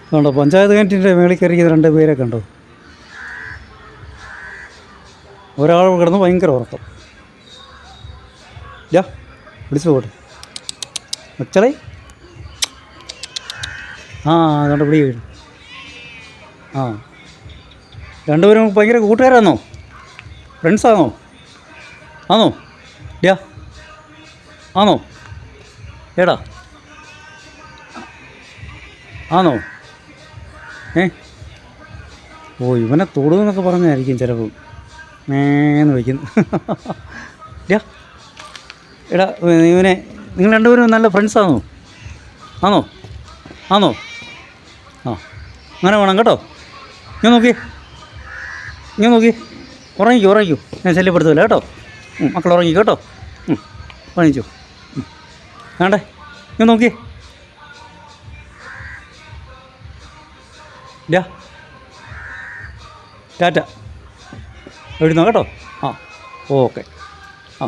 അതുകൊണ്ടോ പഞ്ചായത്ത് കിണറ്റിൻ്റെ മേളിൽ കയറിയത് 2 പേരെ കണ്ടോ. ഒരാൾ കിടന്ന് ഭയങ്കര ഉറക്കം. യാ വിളിച്ചു പോട്ടെ മക്കളെ. ആ അതുകൊണ്ട് വിളി വീഴും. ആ 2 പേരും ഭയങ്കര കൂട്ടുകാരാണോ, ഫ്രണ്ട്സാണോ? ആണോ യാ ആണോ ഏടാ ആണോ? ഓ ഇവനെ തൊടുന്നൊക്കെ പറഞ്ഞായിരിക്കും ചിലപ്പോൾ മേന്ന് വയ്ക്കുന്നു. യാ എടാ ഇവനെ നിങ്ങൾ 2 പേരും നല്ല ഫ്രണ്ട്സാണോ? ആണോ ആണോ? ആ അങ്ങനെ വേണം കേട്ടോ. ഞാൻ നോക്കി ഉറങ്ങിക്കൂ. ഞാൻ ശല്യപ്പെടുത്തില്ല കേട്ടോ. മക്കൾ ഉറങ്ങിക്കോ കേട്ടോ. ഉറങ്ങിച്ചോ. വേണ്ടേ ഞാൻ നോക്കി. യാ ടാറ്റ എഴുന്നോ കേട്ടോ. ആ ഓക്കെ. ആ